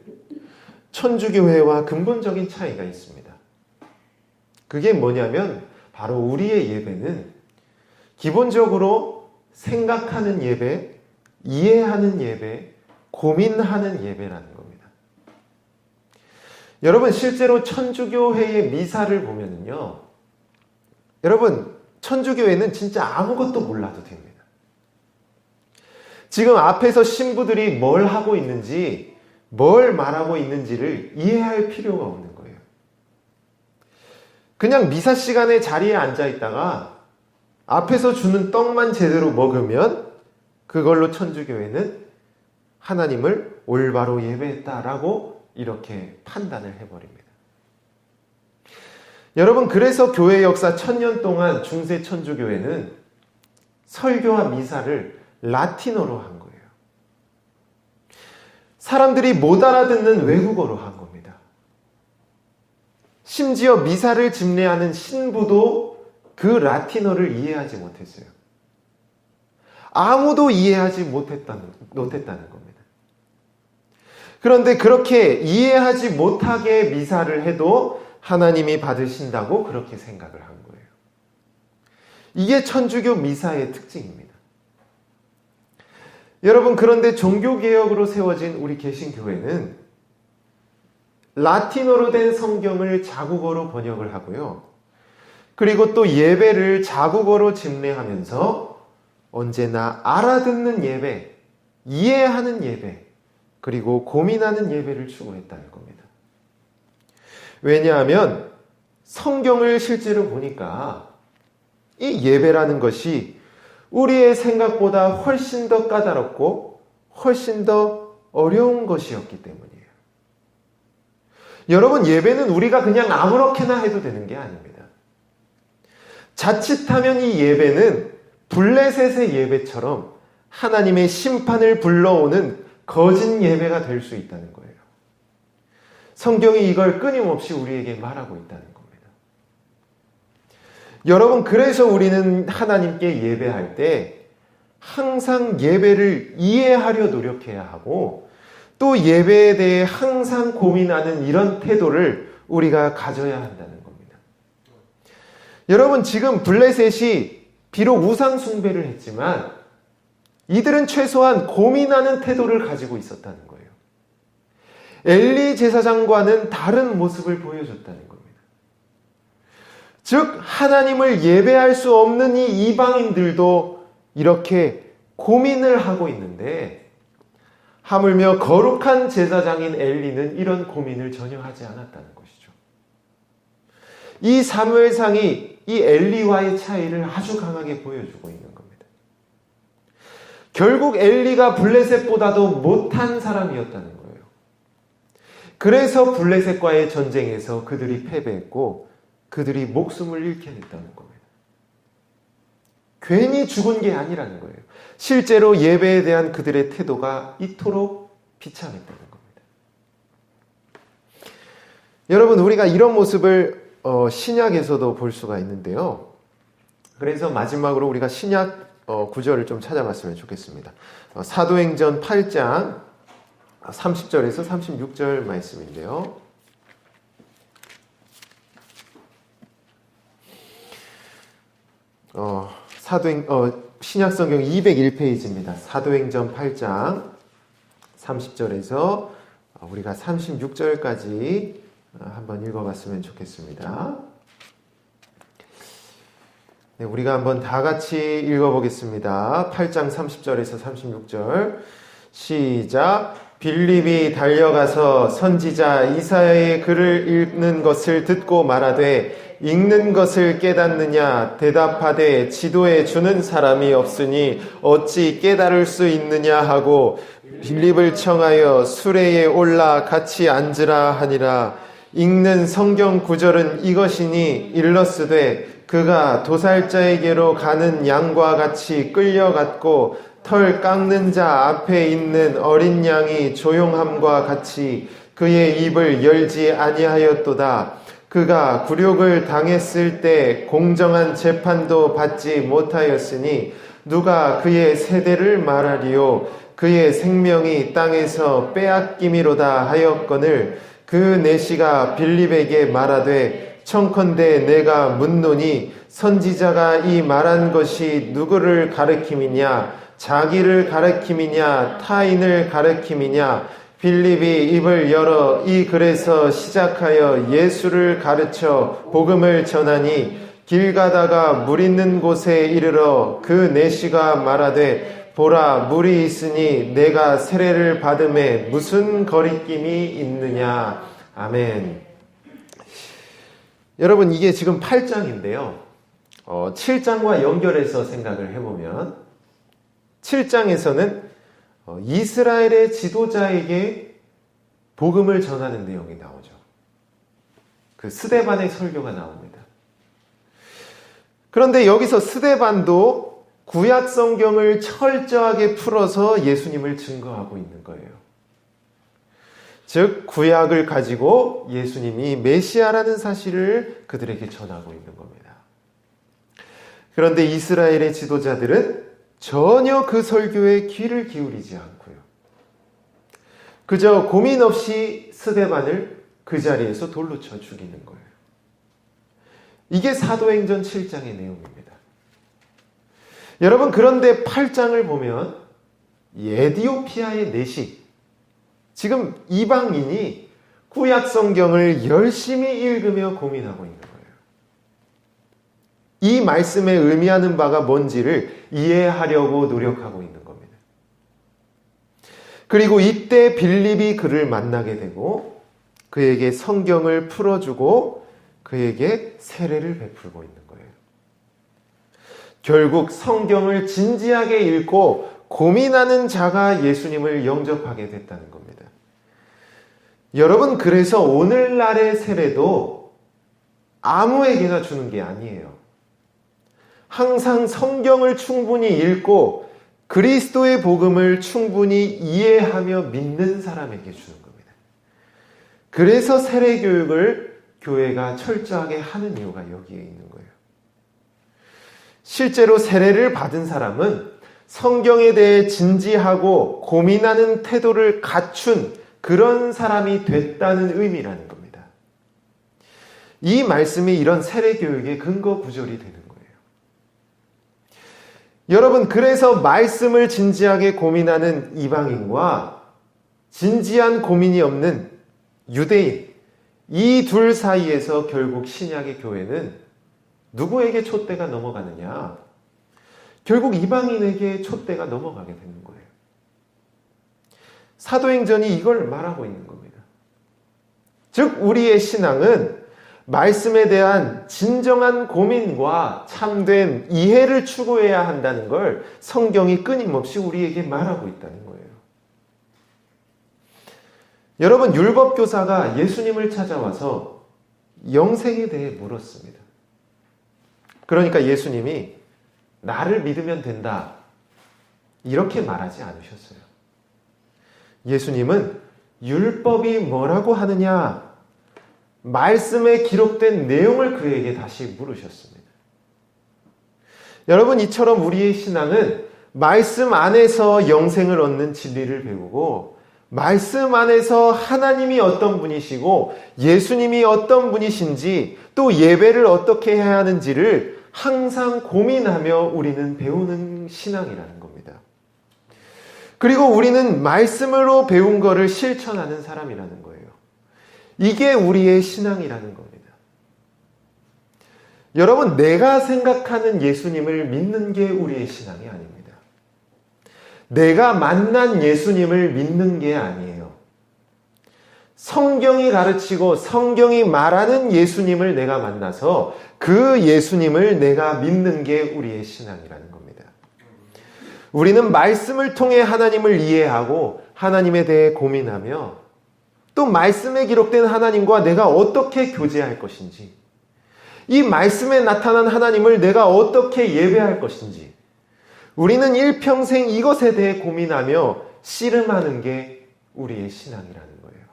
A: 천주교회와 근본적인 차이가 있습니다. 그게 뭐냐면 바로 우리의 예배는 기본적으로 생각하는 예배, 이해하는 예배, 고민하는 예배라는 겁니다. 여러분, 실제로 천주교회의 미사를 보면은요, 여러분, 천주교회는 진짜 아무것도 몰라도 됩니다. 지금 앞에서 신부들이 뭘 하고 있는지, 뭘 말하고 있는지를 이해할 필요가 없는 거예요. 그냥 미사 시간에 자리에 앉아 있다가 앞에서 주는 떡만 제대로 먹으면 그걸로 천주교회는 하나님을 올바로 예배했다라고 이렇게 판단을 해버립니다. 여러분, 그래서 교회 역사 1000년 동안 중세 천주교회는 설교와 미사를 라틴어로 한 거예요. 사람들이 못 알아듣는 외국어로 한 겁니다. 심지어 미사를 집례하는 신부도 그 라틴어를 이해하지 못했어요. 아무도 이해하지 못했다는 겁니다. 그런데 그렇게 이해하지 못하게 미사를 해도 하나님이 받으신다고 그렇게 생각을 한 거예요. 이게 천주교 미사의 특징입니다. 여러분, 그런데 종교개혁으로 세워진 우리 개신교회는 라틴어로 된 성경을 자국어로 번역을 하고요. 그리고 또 예배를 자국어로 집례하면서 언제나 알아듣는 예배, 이해하는 예배, 그리고 고민하는 예배를 추구했다는 겁니다. 왜냐하면 성경을 실제로 보니까 이 예배라는 것이 우리의 생각보다 훨씬 더 까다롭고 훨씬 더 어려운 것이었기 때문이에요. 여러분, 예배는 우리가 그냥 아무렇게나 해도 되는 게 아닙니다. 자칫하면 이 예배는 블레셋의 예배처럼 하나님의 심판을 불러오는 거짓 예배가 될 수 있다는 거예요. 성경이 이걸 끊임없이 우리에게 말하고 있다는 겁니다. 여러분, 그래서 우리는 하나님께 예배할 때 항상 예배를 이해하려 노력해야 하고 또 예배에 대해 항상 고민하는 이런 태도를 우리가 가져야 한다는 겁니다. 여러분, 지금 블레셋이 비록 우상 숭배를 했지만 이들은 최소한 고민하는 태도를 가지고 있었다는 거예요. 엘리 제사장과는 다른 모습을 보여줬다는 겁니다. 즉, 하나님을 예배할 수 없는 이 이방인들도 이렇게 고민을 하고 있는데 하물며 거룩한 제사장인 엘리는 이런 고민을 전혀 하지 않았다는 것이죠. 이 사무엘상이 이 엘리와의 차이를 아주 강하게 보여주고 있는 겁니다. 결국 엘리가 블레셋보다도 못한 사람이었다는 거예요. 그래서 블레셋과의 전쟁에서 그들이 패배했고 그들이 목숨을 잃게 됐다는 겁니다. 괜히 죽은 게 아니라는 거예요. 실제로 예배에 대한 그들의 태도가 이토록 비참했다는 겁니다. 여러분, 우리가 이런 모습을 신약에서도 볼 수가 있는데요. 그래서 마지막으로 우리가 신약 구절을 좀 찾아봤으면 좋겠습니다. 사도행전 8장 30절에서 36절 말씀인데요. 신약성경 201페이지입니다. 사도행전 8장 30절에서 우리가 36절까지 한번 읽어봤으면 좋겠습니다. 네, 우리가 한번 다 같이 읽어보겠습니다. 8장 30절에서 36절 시작. 빌립이 달려가서 선지자 이사야의 글을 읽는 것을 듣고 말하되 읽는 것을 깨닫느냐 대답하되 지도해 주는 사람이 없으니 어찌 깨달을 수 있느냐 하고 빌립을 청하여 수레에 올라 같이 앉으라 하니라. 읽는 성경 구절은 이것이니 일러스되 그가 도살자에게로 가는 양과 같이 끌려갔고 털 깎는 자 앞에 있는 어린 양이 조용함과 같이 그의 입을 열지 아니하였도다. 그가 굴욕을 당했을 때 공정한 재판도 받지 못하였으니 누가 그의 세대를 말하리요. 그의 생명이 땅에서 빼앗김이로다 하였거늘 그 내시가 빌립에게 말하되 청컨대 내가 묻노니 선지자가 이 말한 것이 누구를 가르킴이냐 자기를 가르킴이냐 타인을 가르킴이냐 빌립이 입을 열어 이 글에서 시작하여 예수를 가르쳐 복음을 전하니 길 가다가 물 있는 곳에 이르러 그 내시가 말하되 보라 물이 있으니 내가 세례를 받음에 무슨 거리낌이 있느냐. 아멘. 여러분, 이게 지금 8장인데요 7장과 연결해서 생각을 해보면 7장에서는 이스라엘의 지도자에게 복음을 전하는 내용이 나오죠. 그 스데반의 설교가 나옵니다. 그런데 여기서 스데반도 구약 성경을 철저하게 풀어서 예수님을 증거하고 있는 거예요. 즉 구약을 가지고 예수님이 메시아라는 사실을 그들에게 전하고 있는 겁니다. 그런데 이스라엘의 지도자들은 전혀 그 설교에 귀를 기울이지 않고요. 그저 고민 없이 스데반을 그 자리에서 돌로 쳐 죽이는 거예요. 이게 사도행전 7장의 내용입니다. 여러분, 그런데 8장을 보면 에디오피아의 내시, 지금 이방인이 구약 성경을 열심히 읽으며 고민하고 있는 거예요. 이 말씀에 의미하는 바가 뭔지를 이해하려고 노력하고 있는 겁니다. 그리고 이때 빌립이 그를 만나게 되고 그에게 성경을 풀어주고 그에게 세례를 베풀고 있는 거예요. 결국 성경을 진지하게 읽고 고민하는 자가 예수님을 영접하게 됐다는 겁니다. 여러분, 그래서 오늘날의 세례도 아무에게나 주는 게 아니에요. 항상 성경을 충분히 읽고 그리스도의 복음을 충분히 이해하며 믿는 사람에게 주는 겁니다. 그래서 세례 교육을 교회가 철저하게 하는 이유가 여기에 있는 거예요. 실제로 세례를 받은 사람은 성경에 대해 진지하고 고민하는 태도를 갖춘 그런 사람이 됐다는 의미라는 겁니다. 이 말씀이 이런 세례 교육의 근거 구절이 되는 거예요. 여러분, 그래서 말씀을 진지하게 고민하는 이방인과 진지한 고민이 없는 유대인, 이 둘 사이에서 결국 신약의 교회는 누구에게 촛대가 넘어가느냐? 결국 이방인에게 촛대가 넘어가게 되는 거예요. 사도행전이 이걸 말하고 있는 겁니다. 즉 우리의 신앙은 말씀에 대한 진정한 고민과 참된 이해를 추구해야 한다는 걸 성경이 끊임없이 우리에게 말하고 있다는 거예요. 여러분, 율법교사가 예수님을 찾아와서 영생에 대해 물었습니다. 그러니까 예수님이 나를 믿으면 된다, 이렇게 말하지 않으셨어요. 예수님은 율법이 뭐라고 하느냐, 말씀에 기록된 내용을 그에게 다시 물으셨습니다. 여러분, 이처럼 우리의 신앙은 말씀 안에서 영생을 얻는 진리를 배우고, 말씀 안에서 하나님이 어떤 분이시고 예수님이 어떤 분이신지, 또 예배를 어떻게 해야 하는지를 항상 고민하며 우리는 배우는 신앙이라는 겁니다. 그리고 우리는 말씀으로 배운 것을 실천하는 사람이라는 거예요. 이게 우리의 신앙이라는 겁니다. 여러분, 내가 생각하는 예수님을 믿는 게 우리의 신앙이 아닙니다. 내가 만난 예수님을 믿는 게 아니에요. 성경이 가르치고 성경이 말하는 예수님을 내가 만나서 그 예수님을 내가 믿는 게 우리의 신앙이라는 겁니다. 우리는 말씀을 통해 하나님을 이해하고 하나님에 대해 고민하며, 또 말씀에 기록된 하나님과 내가 어떻게 교제할 것인지, 이 말씀에 나타난 하나님을 내가 어떻게 예배할 것인지, 우리는 일평생 이것에 대해 고민하며 씨름하는 게 우리의 신앙이라는 거예요.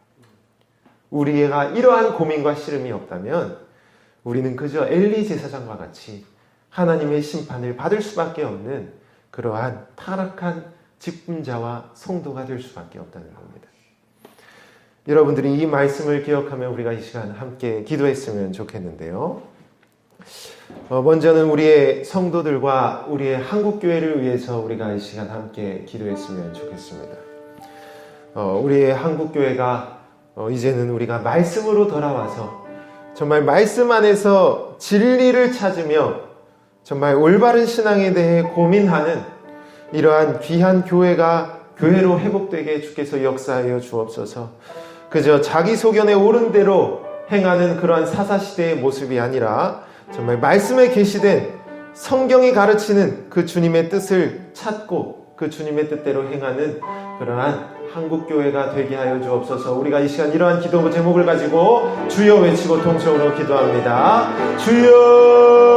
A: 우리가 이러한 고민과 씨름이 없다면 우리는 그저 엘리 제사장과 같이 하나님의 심판을 받을 수밖에 없는 그러한 타락한 직분자와 성도가 될 수밖에 없다는 겁니다. 여러분들이 이 말씀을 기억하며 우리가 이 시간 함께 기도했으면 좋겠는데요. 먼저는 우리의 성도들과 우리의 한국교회를 위해서 우리가 이 시간 함께 기도했으면 좋겠습니다. 우리의 한국교회가 이제는 우리가 말씀으로 돌아와서 정말 말씀 안에서 진리를 찾으며 정말 올바른 신앙에 대해 고민하는 이러한 귀한 교회로 회복되게 주께서 역사하여 주옵소서. 그저 자기 소견에 옳은 대로 행하는 그러한 사사시대의 모습이 아니라 정말 말씀에 계시된 성경이 가르치는 그 주님의 뜻을 찾고 그 주님의 뜻대로 행하는 그러한 한국교회가 되게 하여 주옵소서. 우리가 이 시간 이러한 기도 제목을 가지고 주여 외치고 통성으로 기도합니다. 주여!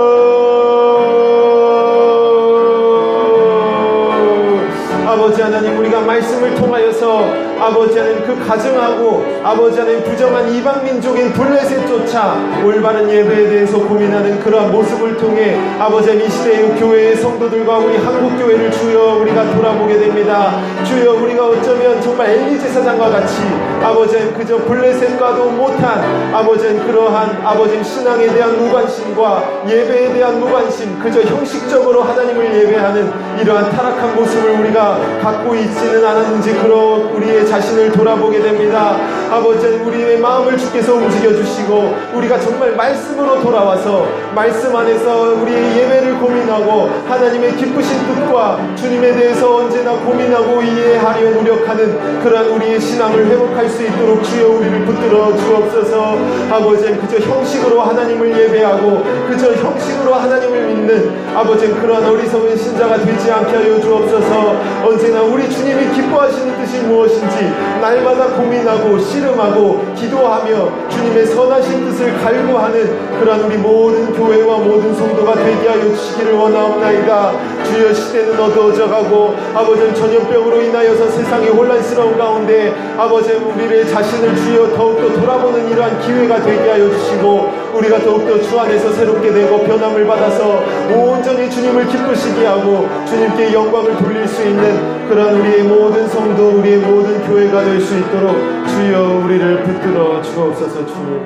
A: 아버지 하나님, 우리가 말씀을 통하여서 아버지 하나님 그 가증하고 아버지 하나님 부정한 이방민족인 블레셋 쫓아 올바른 예배에 대해서 고민하는 그러한 모습을 통해 아버지 하나님 이 시대의 교회의 성도들과 우리 한국교회를 주여 우리가 돌아보게 됩니다. 주여, 우리가 어쩌면 정말 엘리 제사장과 같이 아버지 하나님 그저 블레셋과도 못한 아버지 하나님 그러한 아버지 하나님 신앙에 대한 무관심과 예배에 대한 무관심, 그저 형식적으로 하나님을 예배하는 이러한 타락한 모습을 우리가 갖고 있지는 않았는지 그런 우리의 자신을 돌아보게 됩니다. 아버지, 우리의 마음을 주께서 움직여주시고 우리가 정말 말씀으로 돌아와서 말씀 안에서 우리의 예배를 고민하고 하나님의 기쁘신 뜻과 주님에 대해서 언제나 고민하고 이해하려 노력하는 그러한 우리의 신앙을 회복할 수 있도록 주여 우리를 붙들어 주옵소서. 아버지, 그저 형식으로 하나님을 예배하고 그저 형식으로 하나님을 믿는 아버지 그러한 어리석은 신자가 되지 않게 하여 주옵소서. 언제나 우리 주님이 기뻐하시는 뜻이 무엇인지 날마다 고민하고 씨름하고 기도하며 주님의 선하신 뜻을 갈구하는 그러한 우리 모든 교회와 모든 성도가 되게 하여 주시기를 원하옵나이다. 주여, 시대는 어두워져가고 아버지 전염병으로 인하여서 세상이 혼란스러운 가운데 아버지 우리의 자신을 주여 더욱더 돌아보는 이러한 기회가 되게 하여 주시고 우리가 더욱더 주 안에서 새롭게 되고 변함을 받아서 온전히 주님을 기쁘시게 하고 주님께 영광을 돌릴 수 있는 그런 우리의 모든 성도, 우리의 모든 교회가 될 수 있도록 주여 우리를 붙들어 주옵소서. 주님,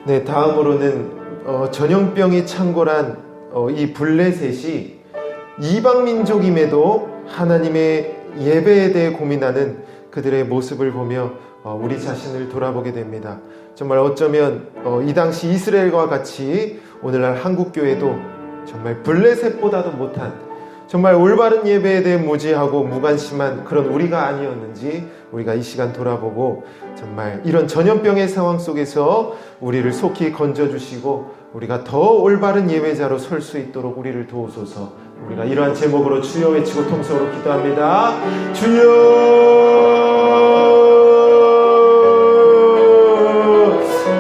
A: 네, 다음으로는 전염병이 창궐한 이 블레셋이 이방민족임에도 하나님의 예배에 대해 고민하는 그들의 모습을 보며 우리 자신을 돌아보게 됩니다. 정말 어쩌면 이 당시 이스라엘과 같이 오늘날 한국교회도 정말 블레셋보다도 못한 정말 올바른 예배에 대해 무지하고 무관심한 그런 우리가 아니었는지 우리가 이 시간 돌아보고 정말 이런 전염병의 상황 속에서 우리를 속히 건져주시고 우리가 더 올바른 예배자로 설 수 있도록 우리를 도우소서. 우리가 이러한 제목으로 주여 외치고 통성으로 기도합니다. 주여,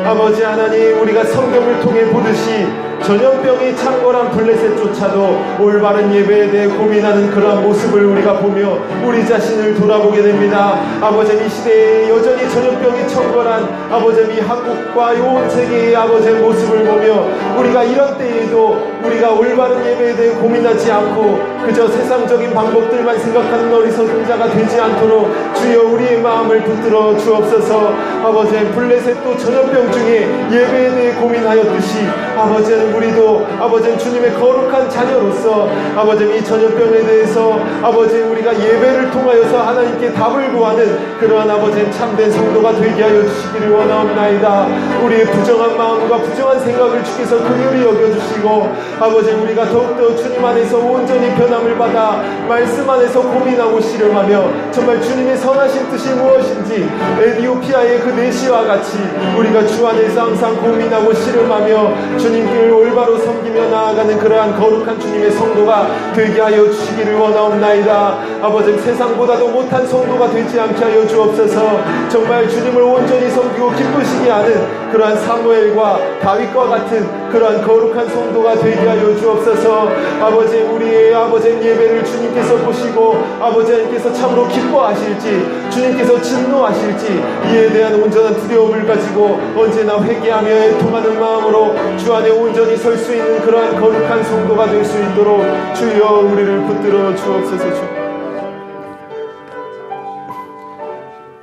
A: 아버지 하나님, 우리가 성경을 통해 보듯이 전염병이 창궐한 블레셋조차도 올바른 예배에 대해 고민하는 그러한 모습을 우리가 보며 우리 자신을 돌아보게 됩니다. 아버지, 이 시대에 여전히 전염병이 창궐한 아버지 이 한국과 온 세계의 아버지 모습을 보며 우리가 이런 때에도 우리가 올바른 예배에 대해 고민하지 않고 그저 세상적인 방법들만 생각하는 어리석은 자가 되지 않도록 주여 우리의 마음을 붙들어 주옵소서. 아버지, 블레셋도 전염병 중에 예배에 대해 고민하였듯이 아버지는 우리도 아버지 주님의 거룩한 자녀로서 아버지 이 전염병에 대해서 아버지 우리가 예배를 통하여서 하나님께 답을 구하는 그러한 아버지 참된 성도가 되게 하여 주시기를 원하옵나이다. 우리의 부정한 마음과 부정한 생각을 주께서 긍휼히 여겨주시고 아버지 우리가 더욱더 주님 안에서 온전히 변함을 받아 말씀 안에서 고민하고 씨름하며 정말 주님의 선하신 뜻이 무엇인지 에디오피아의 그 내시와 같이 우리가 주 안에서 항상 고민하고 씨름하며 주님을 올바로 섬기며 나아가는 그러한 거룩한 주님의 성도가 되게 하여 주시기를 원하옵나이다. 아버지, 세상보다도 못한 성도가 되지 않게 하여 주옵소서. 정말 주님을 온전히 섬기고 기쁘시게 하는 그러한 사무엘과 다윗과 같은 그러한 거룩한 성도가 되게 하여 주옵소서. 아버지, 우리의 아버지 예배를 주님께서 보시고 아버지 하나님께서 참으로 기뻐하실지 주님께서 진노하실지 이에 대한 온전한 두려움을 가지고 언제나 회개하며 애통하는 마음으로 주 안에 온전히 설 수 있는 그러한 거룩한 성도가 될 수 있도록 주여 우리를 붙들어 주옵소서.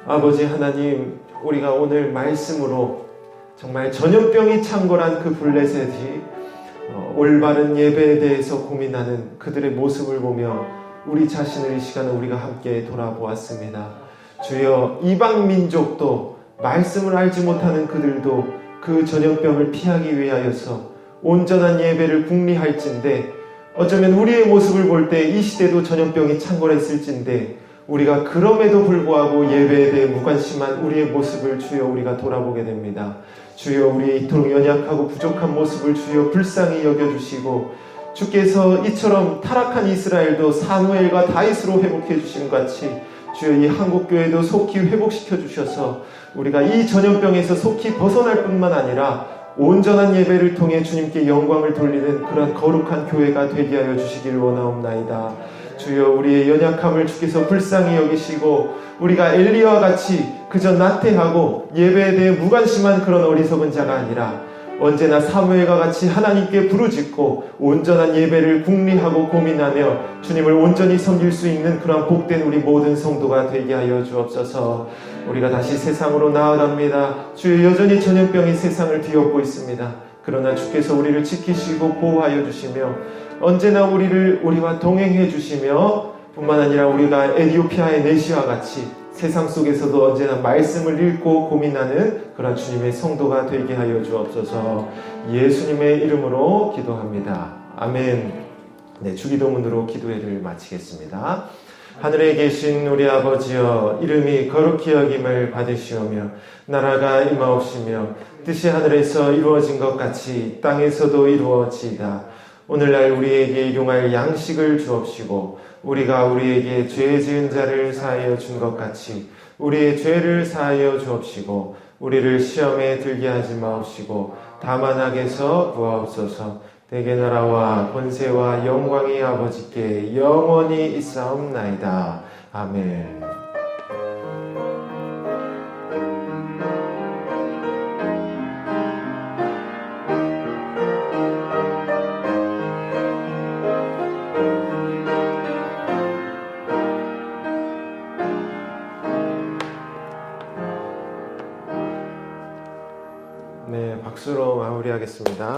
A: 아버지 하나님, 우리가 오늘 말씀으로 정말 전염병이 창궐한 그 블레셋이 올바른 예배에 대해서 고민하는 그들의 모습을 보며 우리 자신을 이 시간에 우리가 함께 돌아보았습니다. 주여, 이방 민족도 말씀을 알지 못하는 그들도 그 전염병을 피하기 위하여서 온전한 예배를 궁리할진대 어쩌면 우리의 모습을 볼 때 이 시대도 전염병이 창궐했을진데 우리가 그럼에도 불구하고 예배에 대해 무관심한 우리의 모습을 주여 우리가 돌아보게 됩니다. 주여, 우리의 이토록 연약하고 부족한 모습을 주여 불쌍히 여겨주시고 주께서 이처럼 타락한 이스라엘도 사무엘과 다윗으로 회복해 주신 같이 주여 이 한국교회도 속히 회복시켜 주셔서 우리가 이 전염병에서 속히 벗어날 뿐만 아니라 온전한 예배를 통해 주님께 영광을 돌리는 그런 거룩한 교회가 되게 하여 주시기를 원하옵나이다. 주여, 우리의 연약함을 주께서 불쌍히 여기시고 우리가 엘리야와 같이 그저 나태하고 예배에 대해 무관심한 그런 어리석은 자가 아니라 언제나 사무엘과 같이 하나님께 부르짖고 온전한 예배를 궁리하고 고민하며 주님을 온전히 섬길 수 있는 그런 복된 우리 모든 성도가 되게 하여 주옵소서. 우리가 다시 세상으로 나아갑니다. 주여, 여전히 전염병이 세상을 뒤엎고 있습니다. 그러나 주께서 우리를 지키시고 보호하여 주시며 언제나 우리와 동행해 주시며 뿐만 아니라 우리가 에디오피아의 내시와 같이 세상 속에서도 언제나 말씀을 읽고 고민하는 그런 주님의 성도가 되게 하여 주옵소서. 예수님의 이름으로 기도합니다. 아멘. 네, 주기도문으로 기도회를 마치겠습니다. 하늘에 계신 우리 아버지여, 이름이 거룩히 여김을 받으시오며 나라가 임하옵시며 뜻이 하늘에서 이루어진 것 같이 땅에서도 이루어지이다. 오늘날 우리에게 일용할 양식을 주옵시고 우리가 우리에게 죄 지은 자를 사하여 준 것 같이 우리의 죄를 사하여 주옵시고 우리를 시험에 들게 하지 마옵시고 다만 악에서 구하옵소서. 대개 나라와 권세와 영광이 아버지께 영원히 있사옵나이다. 아멘. 네, 박수로 마무리하겠습니다.